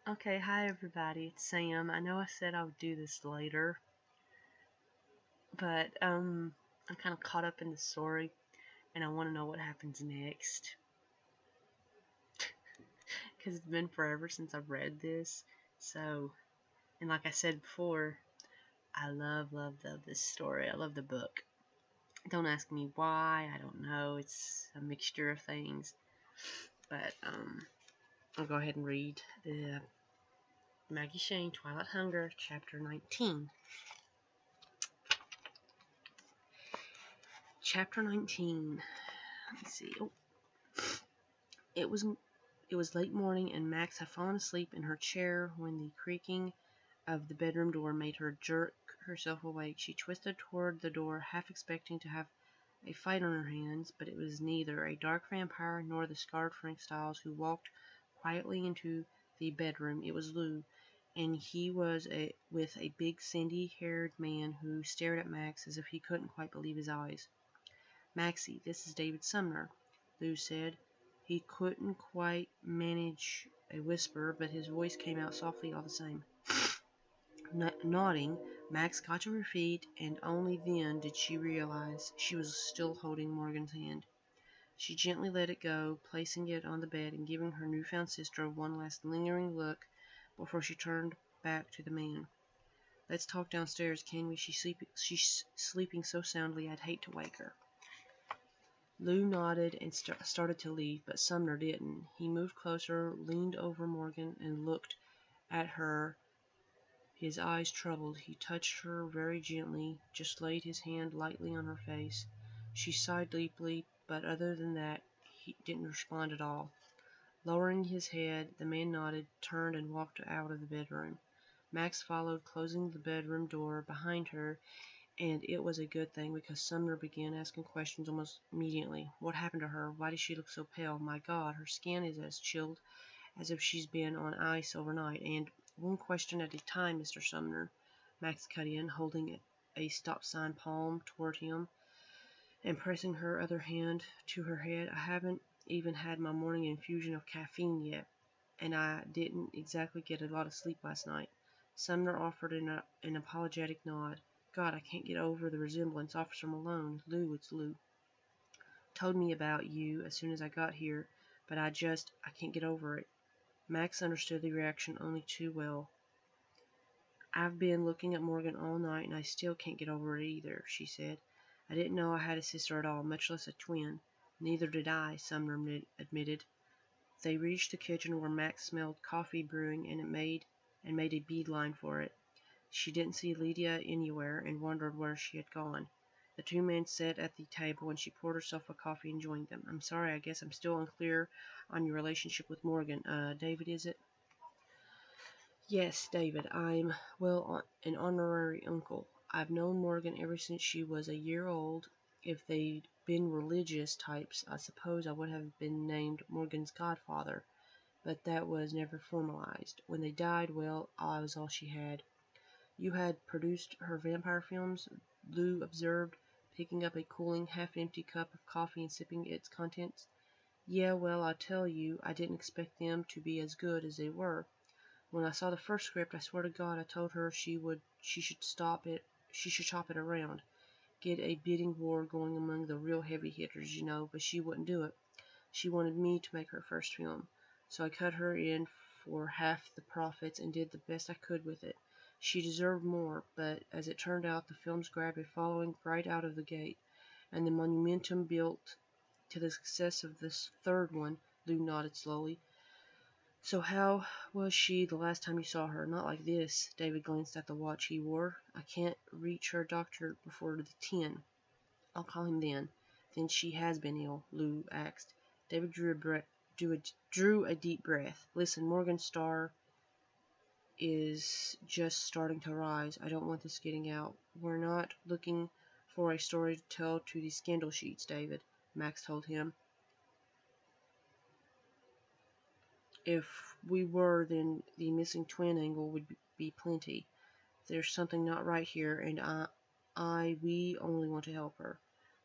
Okay, hi everybody, it's Sam. I know I said I would do this later, but I'm kind of caught up in the story and I want to know what happens next because it's been forever since I've read this. So, and like I said before, I love this story. I love the book. Don't ask me why, I don't know. It's a mixture of things. But I'll go ahead and read the Maggie Shayne Twilight Hunger, chapter 19. Chapter 19. Let me see. Oh, it was it was late morning, and Max had fallen asleep in her chair when the creaking of the bedroom door made her jerk herself awake. She twisted toward the door, half expecting to have a fight on her hands, but it was neither a dark vampire nor the scarred Frank Styles who walked quietly into the bedroom. It was Lou, and he was with a big sandy-haired man who stared at Max as if he couldn't quite believe his eyes. "Maxie, this is David Sumner," Lou said. He couldn't quite manage a whisper, but his voice came out softly all the same. Nodding, Max got to her feet, and only then did she realize she was still holding Morgan's hand. She gently let it go, placing it on the bed and giving her newfound sister one last lingering look before she turned back to the man. "Let's talk downstairs, can we? She's sleeping so soundly I'd hate to wake her." Lou nodded and started to leave, but Sumner didn't. He moved closer, leaned over Morgan, and looked at her, his eyes troubled. He touched her very gently, just laid his hand lightly on her face. She sighed deeply, but other than that, he didn't respond at all. Lowering his head, the man nodded, turned, and walked out of the bedroom. Max followed, closing the bedroom door behind her, and it was a good thing, because Sumner began asking questions almost immediately. What happened to her? Why does she look so pale? My God, her skin is as chilled as if she's been on ice overnight. And one question at a time, Mr. Sumner, Max cut in, holding a stop sign palm toward him and pressing her other hand to her head. I haven't even had my morning infusion of caffeine yet, and I didn't exactly get a lot of sleep last night. Sumner offered an apologetic nod. God, I can't get over the resemblance. Officer Malone, Lou, it's Lou, told me about you as soon as I got here, but I can't get over it. Max understood the reaction only too well. I've been looking at Morgan all night, and I still can't get over it either, she said. I didn't know I had a sister at all, much less a twin. Neither did I, Sumner admitted. They reached the kitchen, where Max smelled coffee brewing and made a beeline for it. She didn't see Lydia anywhere, and wondered where she had gone. The two men sat at the table, and she poured herself a coffee and joined them. "I'm sorry, I guess I'm still unclear on your relationship with Morgan. David, is it?" "Yes, David. I'm, well, an honorary uncle. I've known Morgan ever since she was a year old. If they'd been religious types, I suppose I would have been named Morgan's godfather, but that was never formalized. When they died, well, I was all she had." "You had produced her vampire films?" Lou observed, picking up a cooling, half-empty cup of coffee and sipping its contents. "Yeah, well, I tell you, I didn't expect them to be as good as they were. When I saw the first script, I swear to God I told her she should shop it around, get a bidding war going among the real heavy hitters, but she wouldn't do it. She wanted me to make her first film, so I cut her in for half the profits and did the best I could with it. She deserved more, but as it turned out, the films grabbed a following right out of the gate, and the momentum built to the success of this third one." Lou nodded slowly. "So how was she the last time you saw her?" "Not like this." David glanced at the watch he wore. "I can't reach her doctor before 10. I'll call him then." "Then she has been ill?" Lou asked. David drew a deep breath. "Listen, Morgan's star is just starting to rise. I don't want this getting out. We're not looking for a story to tell to the scandal sheets, David," Max told him. "If we were, then the missing twin angle would be plenty. There's something not right here, and we only want to help her."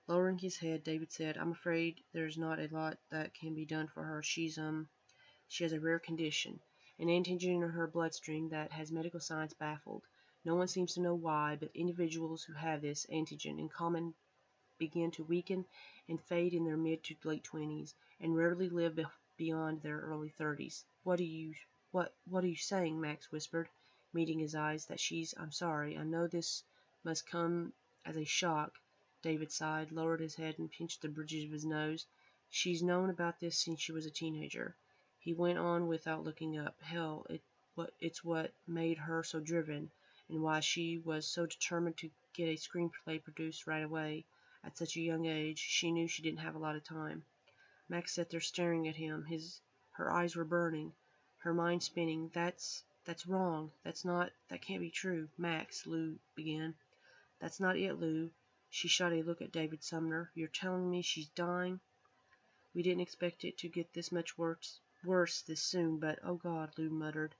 Lowering his head, David said, "I'm afraid there's not a lot that can be done for her. She has a rare condition, an antigen in her bloodstream that has medical science baffled. No one seems to know why, but individuals who have this antigen in common begin to weaken and fade in their mid to late 20s, and rarely live beyond their early 30s. What are you saying? Max whispered, meeting his eyes. That I'm sorry. I know this must come as a shock. David sighed, lowered his head, and pinched the bridges of his nose. She's known about this since she was a teenager. He went on without looking up. Hell, it's what made her so driven, and why she was so determined to get a screenplay produced right away. At such a young age, she knew she didn't have a lot of time. Max sat there staring at him. Her eyes were burning, her mind spinning. That's wrong. That can't be true. Max, Lou began. That's not it, Lou. She shot a look at David Sumner. You're telling me she's dying? We didn't expect it to get this much worse this soon, but oh God, Lou muttered.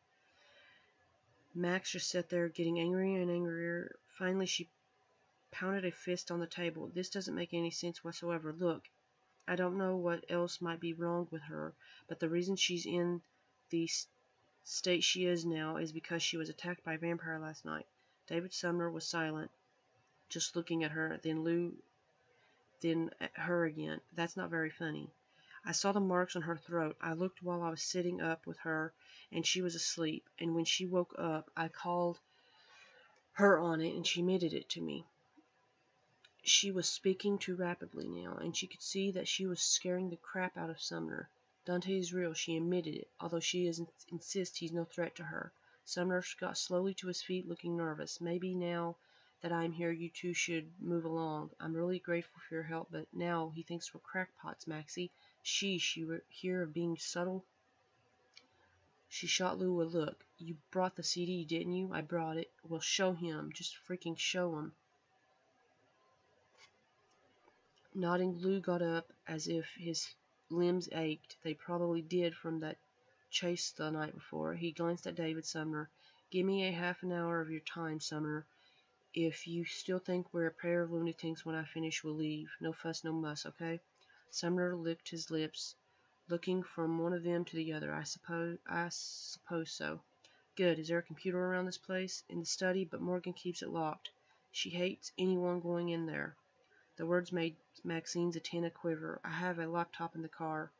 Max just sat there getting angrier and angrier. Finally, she pounded a fist on the table. This doesn't make any sense whatsoever. Look, I don't know what else might be wrong with her, but the reason she's in the state she is now is because she was attacked by a vampire last night. David Sumner was silent, just looking at her, then at her again. That's not very funny. I saw the marks on her throat. I looked while I was sitting up with her, and she was asleep, and when she woke up, I called her on it, and she admitted it to me. She was speaking too rapidly now, and she could see that she was scaring the crap out of Sumner. Dante is real, she admitted it, although she insists he's no threat to her. Sumner got slowly to his feet, looking nervous. Maybe now that I'm here, you two should move along. I'm really grateful for your help, but now he thinks we're crackpots, Maxie. Sheesh, you were here of being subtle? She shot Lou a look. You brought the CD, didn't you? I brought it. Well, show him. Just freaking show him. Nodding, Lou got up as if his limbs ached. They probably did from that chase the night before. He glanced at David Sumner. Give me a half an hour of your time, Sumner. If you still think we're a pair of lunatics when I finish, we'll leave. No fuss, no muss, okay? Sumner licked his lips, looking from one of them to the other. I suppose so. Good. Is there a computer around this place? In the study, but Morgan keeps it locked. She hates anyone going in there. The words made Maxine's antenna quiver. I have a laptop in the car,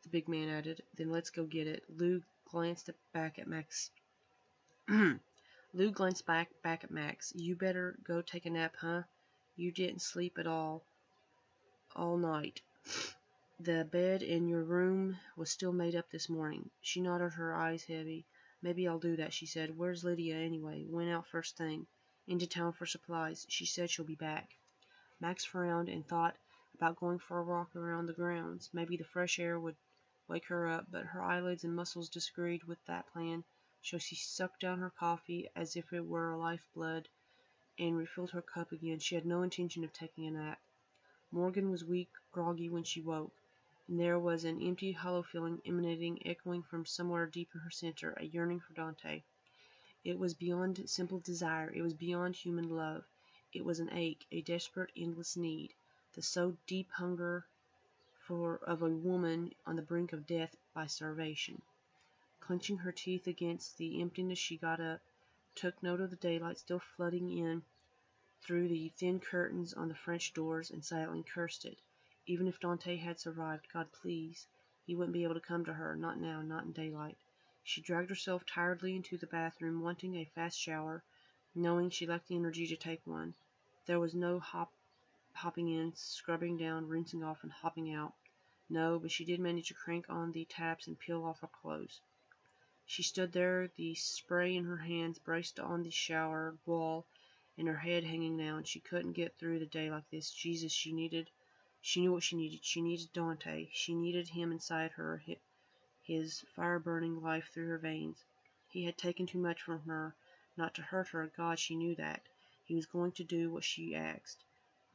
the big man added. Then let's go get it. Lou glanced back at Max. Lou glanced back at Max. You better go take a nap, huh? You didn't sleep at all night. The bed in your room was still made up this morning. She nodded, her eyes heavy. Maybe I'll do that, she said. Where's Lydia anyway? Went out first thing. Into town for supplies. She said she'll be back. Max frowned and thought about going for a walk around the grounds. Maybe the fresh air would wake her up, but her eyelids and muscles disagreed with that plan, so she sucked down her coffee as if it were lifeblood and refilled her cup again. She had no intention of taking a nap. Morgan was weak, groggy when she woke, and there was an empty, hollow feeling echoing from somewhere deep in her center, a yearning for Dante. It was beyond simple desire. It was beyond human love. It was an ache, a desperate, endless need, the so deep hunger of a woman on the brink of death by starvation. Clenching her teeth against the emptiness, she got up, took note of the daylight still flooding in through the thin curtains on the French doors, and silently cursed it. Even if Dante had survived, God please, he wouldn't be able to come to her, not now, not in daylight. She dragged herself tiredly into the bathroom, wanting a fast shower, knowing she lacked the energy to take one. There was no hopping in, scrubbing down, rinsing off, and hopping out. No, but she did manage to crank on the taps and peel off her clothes. She stood there, the spray in her hands, braced on the shower wall, and her head hanging down. She couldn't get through the day like this. Jesus, she knew what she needed. She needed Dante. She needed him inside her, his fire-burning life through her veins. He had taken too much from her, not to hurt her. God, she knew that. He was going to do what she asked,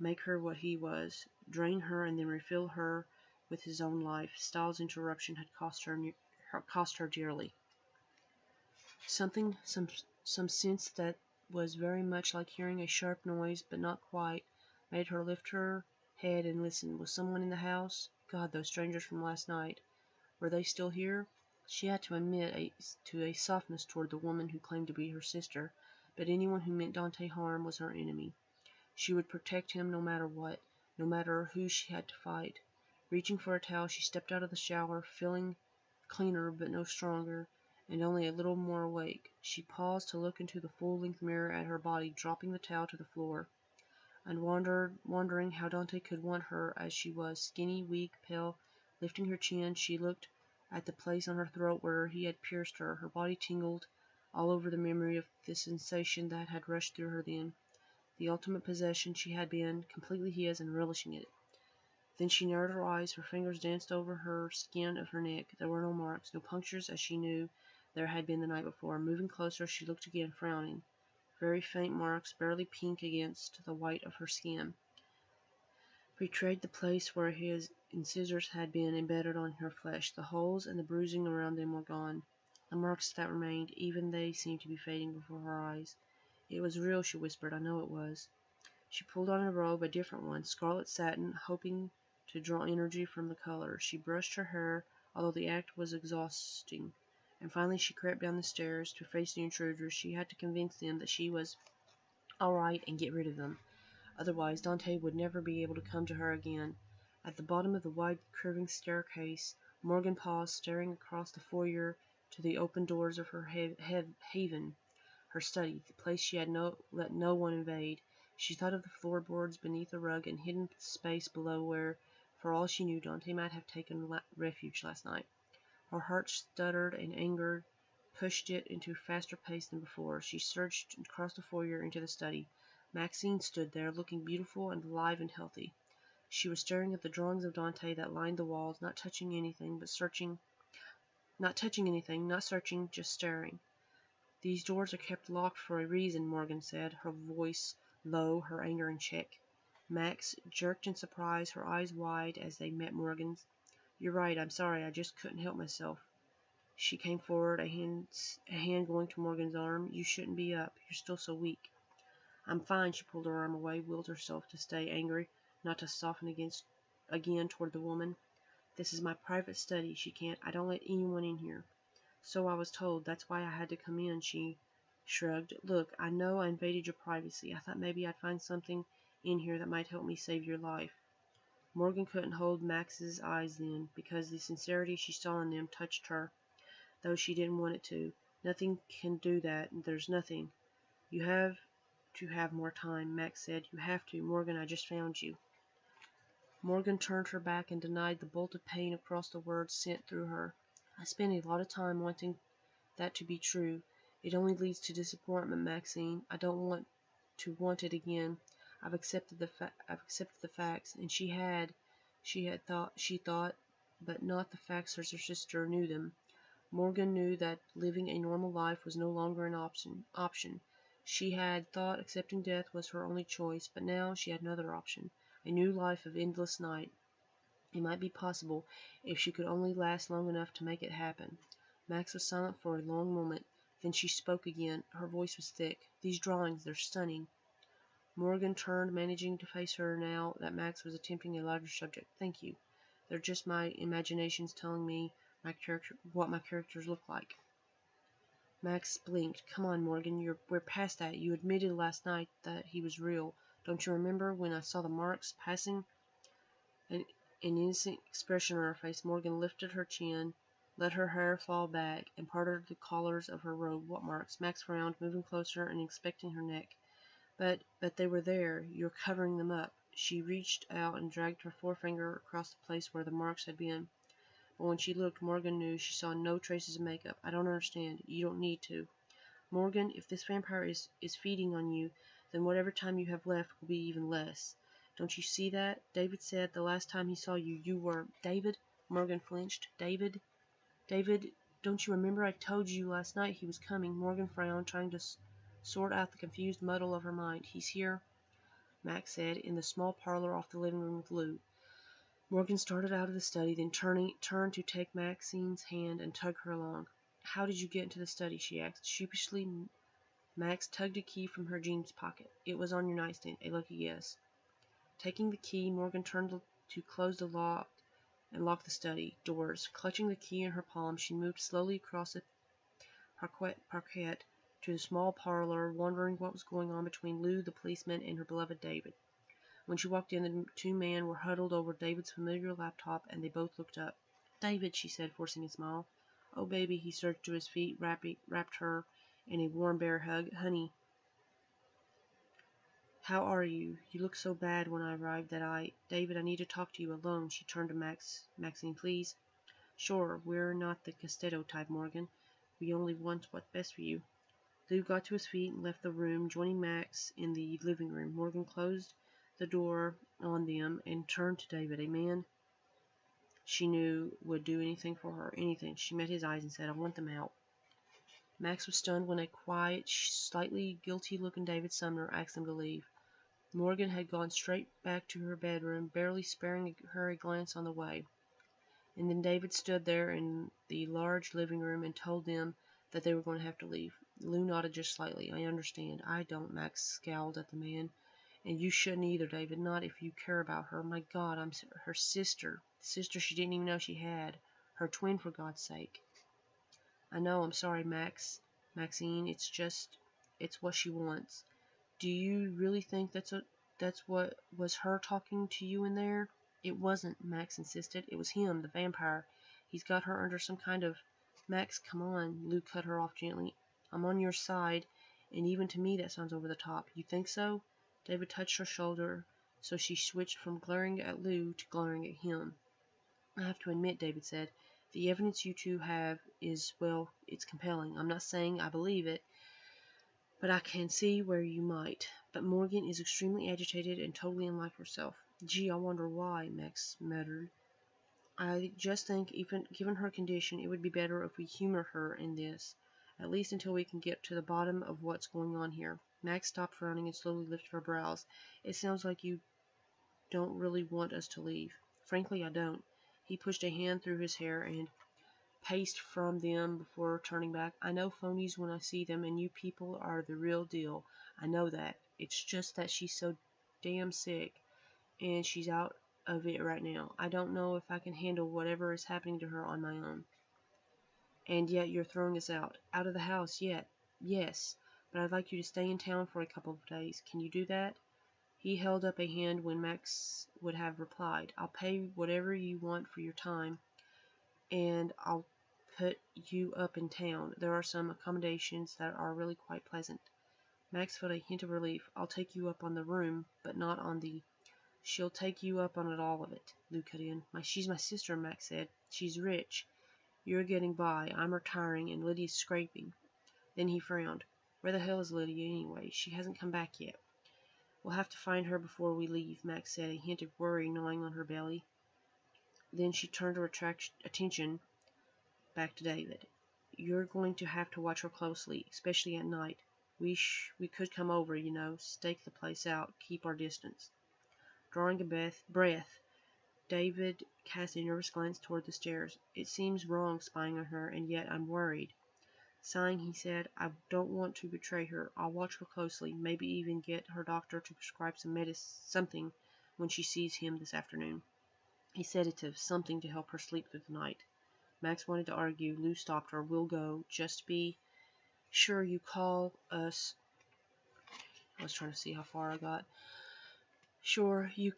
make her what he was, drain her and then refill her with his own life. Styles' interruption had cost her dearly. Some sense that was very much like hearing a sharp noise, but not quite, made her lift her head and listen. Was someone in the house? God, those strangers from last night. Were they still here? She had to admit to a softness toward the woman who claimed to be her sister, but anyone who meant Dante harm was her enemy. She would protect him no matter what, no matter who she had to fight. Reaching for a towel, she stepped out of the shower, feeling cleaner but no stronger, and only a little more awake. She paused to look into the full-length mirror at her body, dropping the towel to the floor, and wondering how Dante could want her as she was, skinny, weak, pale. Lifting her chin, she looked at the place on her throat where he had pierced her. Her body tingled all over the memory of the sensation that had rushed through her then. The ultimate possession, she had been completely his and relishing it. Then she narrowed her eyes, her fingers danced over her skin of her neck. There were no marks, no punctures as she knew there had been the night before. Moving closer, she looked again, frowning. Very faint marks, barely pink against the white of her skin, betrayed the place where his incisors had been embedded on her flesh. The holes and the bruising around them were gone. The marks that remained, even they seemed to be fading before her eyes. It was real, she whispered. I know it was. She pulled on a robe, a different one, scarlet satin, hoping to draw energy from the color. She brushed her hair, although the act was exhausting, and finally she crept down the stairs to face the intruders. She had to convince them that she was all right and get rid of them. Otherwise, Dante would never be able to come to her again. At the bottom of the wide, curving staircase, Morgan paused, staring across the foyer to the open doors of her haven, her study, the place she had let no one invade. She thought of the floorboards beneath the rug and hidden space below where, for all she knew, Dante might have taken refuge last night. Her heart stuttered and anger pushed it into faster pace than before. She surged across the foyer into the study. Maxine stood there, looking beautiful and alive and healthy. She was staring at the drawings of Dante that lined the walls, not touching anything, not searching, just staring. These doors are kept locked for a reason, Morgan said, her voice low, her anger in check. Max jerked in surprise, her eyes wide as they met Morgan's. You're right, I'm sorry, I just couldn't help myself. She came forward, a hand going to Morgan's arm. You shouldn't be up. You're still so weak. I'm fine. She pulled her arm away, willed herself to stay angry, not to soften again toward the woman. This is my private study. I don't let anyone in here. So I was told. That's why I had to come in. She shrugged. Look, I know I invaded your privacy. I thought maybe I'd find something in here that might help me save your life. Morgan couldn't hold Max's eyes then, because the sincerity she saw in them touched her, though she didn't want it to. Nothing can do that. There's nothing. You have to have more time, Max said. You have to. Morgan, I just found you. Morgan turned her back and denied the bolt of pain across the words sent through her. I spent a lot of time wanting that to be true. It only leads to disappointment, Maxine. I don't want it again. I've accepted the facts, and she thought, but not the facts as her sister knew them. Morgan knew that living a normal life was no longer an option. She had thought accepting death was her only choice, but now she had another option, a new life of endless night. It might be possible if she could only last long enough to make it happen. Max was silent for a long moment. Then she spoke again. Her voice was thick. These drawings, they're stunning. Morgan turned, managing to face her now that Max was attempting a lighter subject. Thank you. They're just my imaginations telling me what my characters look like. Max blinked. Come on, Morgan, we're past that. You admitted last night that he was real. Don't you remember when I saw the marks passing? An innocent expression on her face. Morgan lifted her chin, let her hair fall back, and parted the collars of her robe. What marks? Max frowned, moving closer and inspecting her neck. But they were there. You're covering them up. She reached out and dragged her forefinger across the place where the marks had been. But when she looked, Morgan knew she saw no traces of makeup. I don't understand. You don't need to. Morgan, if this vampire is feeding on you, then whatever time you have left will be even less. Don't you see that? David said the last time he saw you, you were... David? Morgan flinched. David, don't you remember I told you last night he was coming? Morgan frowned, trying to sort out the confused muddle of her mind. He's here, Max said, in the small parlor off the living room with Lou. Morgan started out of the study, then turned to take Maxine's hand and tug her along. How did you get into the study? She asked. Sheepishly, Max tugged a key from her jeans pocket. It was on your nightstand. A lucky guess. Taking the key, Morgan turned to close the lock and locked the study doors. Clutching the key in her palm, she moved slowly across the parquet to the small parlor, wondering what was going on between Lou, the policeman, and her beloved David. When she walked in, the two men were huddled over David's familiar laptop, and they both looked up. "David," she said, forcing a smile. "Oh, baby," he surged to his feet, wrapped her in a warm bear hug. "Honey, how are you? You looked so bad when I arrived that David, I need to talk to you alone." She turned to "Maxine, please." "Sure, we're not the Costello type, Morgan. We only want what's best for you." Lou got to his feet and left the room, joining Max in the living room. Morgan closed the door on them and turned to David, a man she knew would do anything for her, anything. She met his eyes and said, "I want them out." Max was stunned when a quiet, slightly guilty-looking David Sumner asked them to leave. Morgan had gone straight back to her bedroom, barely sparing her a glance on the way. And then David stood there in the large living room and told them that they were going to have to leave. Lou nodded just slightly. "I understand." "I don't," Max scowled at the man. "And you shouldn't either, David. Not if you care about her. My God, I'm her sister. Sister she didn't even know she had. Her twin, for God's sake." "I know. I'm sorry, Maxine. It's what she wants." "Do you really think that's what was her talking to you in there?" "It wasn't," Max insisted. "It was him, the vampire. He's got her under some kind of—" "Max, come on," Lou cut her off gently. "I'm on your side, and even to me that sounds over the top." "You think so?" David touched her shoulder, so she switched from glaring at Lou to glaring at him. "I have to admit," David said, "the evidence you two have is, well, it's compelling. I'm not saying I believe it, but I can see where you might. But Morgan is extremely agitated and totally unlike herself." "Gee, I wonder why," Max muttered. "I just think, even given her condition, it would be better if we humor her in this, at least until we can get to the bottom of what's going on here." Max stopped frowning and slowly lifted her brows. "It sounds like you don't really want us to leave." "Frankly, I don't." He pushed a hand through his hair and paced from them before turning back. "I know phonies when I see them, and you people are the real deal. I know that. It's just that she's so damn sick, and she's out of it right now. I don't know if I can handle whatever is happening to her on my own." "And yet you're throwing us out." "Out of the house, yet. Yes, but I'd like you to stay in town for a couple of days. Can you do that?" He held up a hand when Max would have replied. "I'll pay whatever you want for your time, and I'll put you up in town. There are some accommodations that are really quite pleasant." Max felt a hint of relief. "I'll take you up on the room, but not on the—" "She'll take you up on all of it," Lou cut in. She's my sister," Max said. "She's rich. You're getting by. I'm retiring, and Lydia's scraping." Then he frowned. "Where the hell is Lydia, anyway? She hasn't come back yet." "We'll have to find her before we leave," Max said, a hint of worry gnawing on her belly. Then she turned her attention back to David. "You're going to have to watch her closely, especially at night. We could come over, you know, stake the place out, keep our distance." Drawing a breath, David cast a nervous glance toward the stairs. "It seems wrong spying on her, and yet I'm worried." Sighing, he said, "I don't want to betray her. I'll watch her closely, maybe even get her doctor to prescribe something when she sees him this afternoon. A sedative, something to help her sleep through the night." Max wanted to argue. Lou stopped her. "We'll go. Just be sure you call us." I was trying to see how far I got. "Sure, you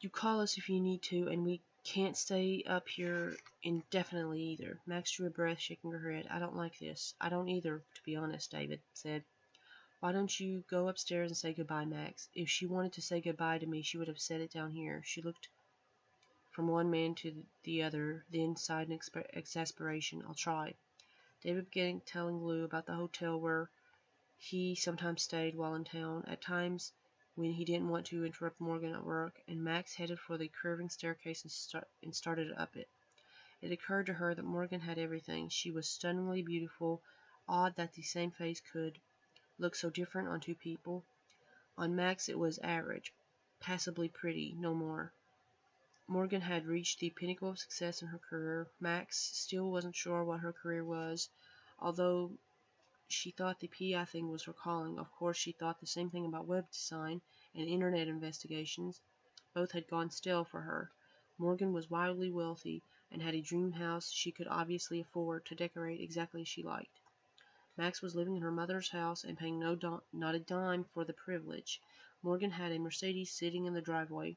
call us if you need to, and we can't stay up here indefinitely either." Max drew a breath, shaking her head. "I don't like this." "I don't either, to be honest," David said. "Why don't you go upstairs and say goodbye, Max?" If she wanted to say goodbye to me, she would have said it down here. She looked from one man to the other, then sighed in exasperation. "I'll try." David began telling Lou about the hotel where he sometimes stayed while in town, at times when he didn't want to interrupt Morgan at work, and Max headed for the curving staircase and started up it. It occurred to her that Morgan had everything. She was stunningly beautiful. Odd that the same face could look so different on two people. On Max it was average, passably pretty, no more. Morgan had reached the pinnacle of success in her career. Max still wasn't sure what her career was, although she thought the PI thing was her calling. Of course, she thought the same thing about web design and internet investigations. Both had gone stale for her. Morgan was wildly wealthy and had a dream house she could obviously afford to decorate exactly as she liked. Max was living in her mother's house and paying not a dime for the privilege. Morgan had a Mercedes sitting in the driveway,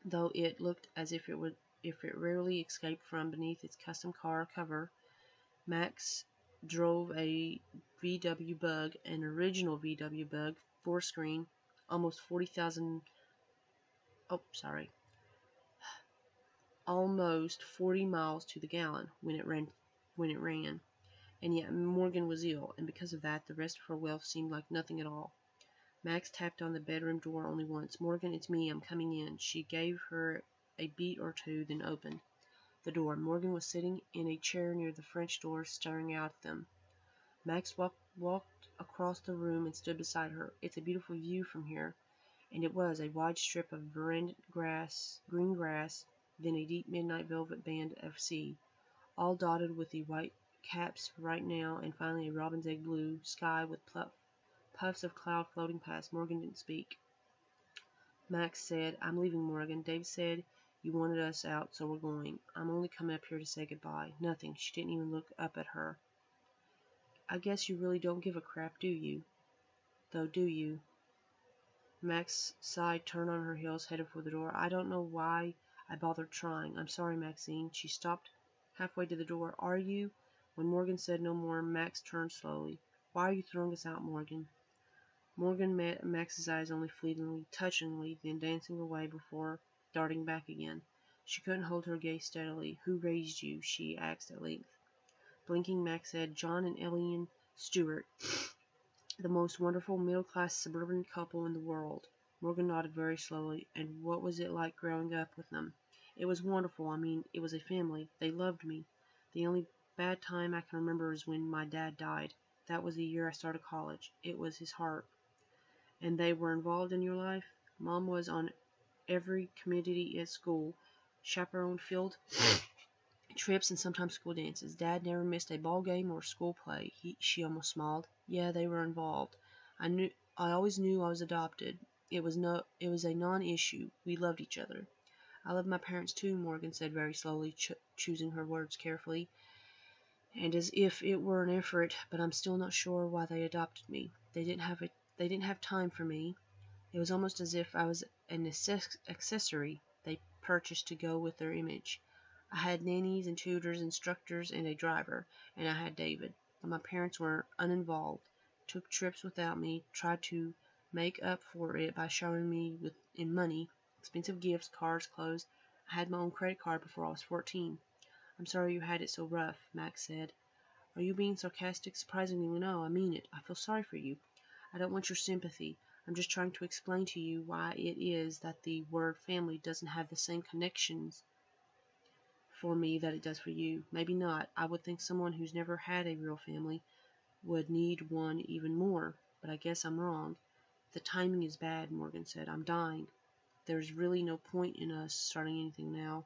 though it looked as if it rarely escaped from beneath its custom car cover. Max drove a VW Bug, an original VW Bug, four-screen, almost 40,000. Oh, sorry, almost 40 miles to the gallon when it ran. And yet Morgan was ill, and because of that, the rest of her wealth seemed like nothing at all. Max tapped on the bedroom door only once. "Morgan, it's me. I'm coming in." She gave her a beat or two, then opened the door. Morgan was sitting in a chair near the French door, staring out at them. Max walked across the room and stood beside her. "It's a beautiful view from here." And it was a wide strip of verdant green grass, then a deep midnight velvet band of sea, all dotted with the white caps right now, and finally a robin's egg blue sky with puffs of cloud floating past. Morgan didn't speak. Max said, "I'm leaving, Morgan. Dave said you wanted us out, so we're going. I'm only coming up here to say goodbye." Nothing. She didn't even look up at her. "I guess you really don't give a crap, do you? Though, do you?" Max sighed, turned on her heels, headed for the door. "I don't know why I bothered trying. I'm sorry, Maxine." She stopped halfway to the door. "Are you?" When Morgan said no more, Max turned slowly. "Why are you throwing us out, Morgan?" Morgan met Max's eyes only fleetingly, touchingly, then dancing away before darting back again. She couldn't hold her gaze steadily. "Who raised you?" she asked at length. Blinking, Max said, "John and Elian Stewart, the most wonderful middle-class suburban couple in the world." Morgan nodded very slowly. "And what was it like growing up with them?" "It was wonderful. I mean, it was a family. They loved me. The only bad time I can remember is when my dad died. That was the year I started college. It was his heart." "And they were involved in your life?" "Mom was on every committee at school, chaperoned field trips and sometimes school dances. Dad never missed a ball game or school play." She almost smiled. "Yeah, they were involved. I always knew I was adopted. It was a non-issue. We loved each other." "I love my parents too," Morgan said very slowly, choosing her words carefully, and as if it were an effort, "but I'm still not sure why they adopted me. They didn't have time for me. It was almost as if I was an accessory they purchased to go with their image. I had nannies and tutors, instructors, and a driver, and I had David. But my parents were uninvolved, took trips without me, tried to make up for it by showering me in money, expensive gifts, cars, clothes. I had my own credit card before I was 14. "I'm sorry you had it so rough," Max said. "Are you being sarcastic?" "Surprisingly, no. I mean it. I feel sorry for you. I don't want your sympathy. I'm just trying to explain to you why it is that the word family doesn't have the same connections for me that it does for you. Maybe not. I would think someone who's never had a real family would need one even more, but I guess I'm wrong." "The timing is bad," Morgan said. "I'm dying. There's really no point in us starting anything now.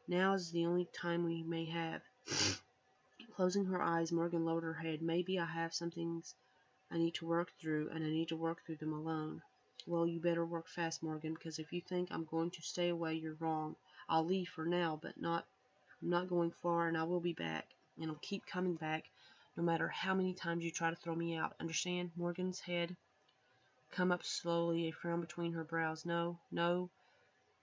Now is the only time we may have." Closing her eyes, Morgan lowered her head. "Maybe I have some things I need to work through, and I need to work through them alone." "Well, you better work fast, Morgan, because if you think I'm going to stay away, you're wrong. I'll leave for now, but I'm not going far, and I will be back, and I'll keep coming back, no matter how many times you try to throw me out. Understand?" Morgan's head come up slowly, a frown between her brows. No,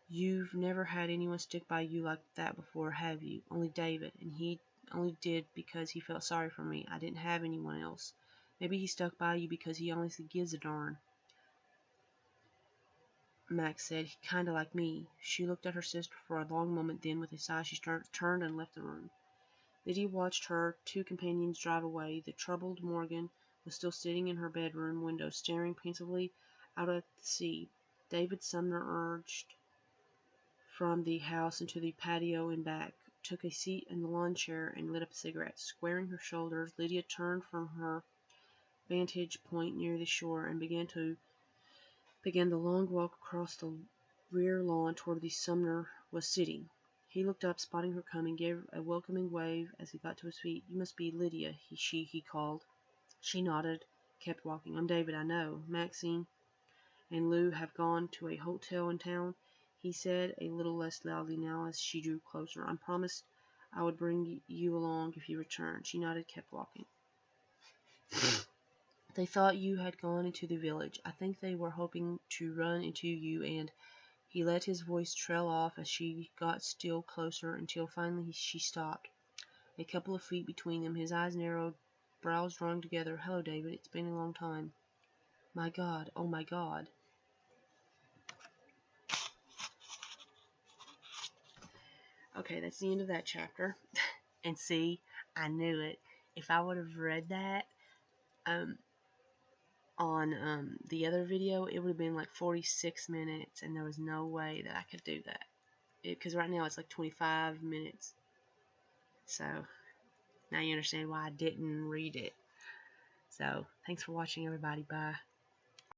you've never had anyone stick by you like that before, have you?" "Only David, and he only did because he felt sorry for me. I didn't have anyone else." "Maybe he stuck by you because he honestly gives a darn," Max said. "Kinda like me." She looked at her sister for a long moment, then with a sigh she turned and left the room. Lydia watched her two companions drive away. The troubled Morgan was still sitting in her bedroom window, staring pensively out at the sea. David Sumner urged from the house into the patio and back, took a seat in the lawn chair, and lit up a cigarette. Squaring her shoulders, Lydia turned from her vantage point near the shore and began the long walk across the rear lawn toward the Sumner was sitting. He looked up, spotting her coming, gave a welcoming wave as he got to his feet. "You must be Lydia," he called. She nodded, kept walking. "I'm David, I know. Maxine and Lou have gone to a hotel in town." he said a little less loudly now as she drew closer. I promised I would bring you along if you returned. She nodded, kept walking. They thought you had gone into the village. I think they were hoping to run into you, and he let his voice trail off as she got still closer until finally she stopped. A couple of feet between them, his eyes narrowed, brows drawn together. Hello, David. It's been a long time. My God. Oh, my God. Okay, that's the end of that chapter. And see, I knew it. If I would have read that on the other video, it would have been like 46 minutes, and there was no way that I could do that. Because right now it's like 25 minutes. So, now you understand why I didn't read it. So, thanks for watching, everybody. Bye.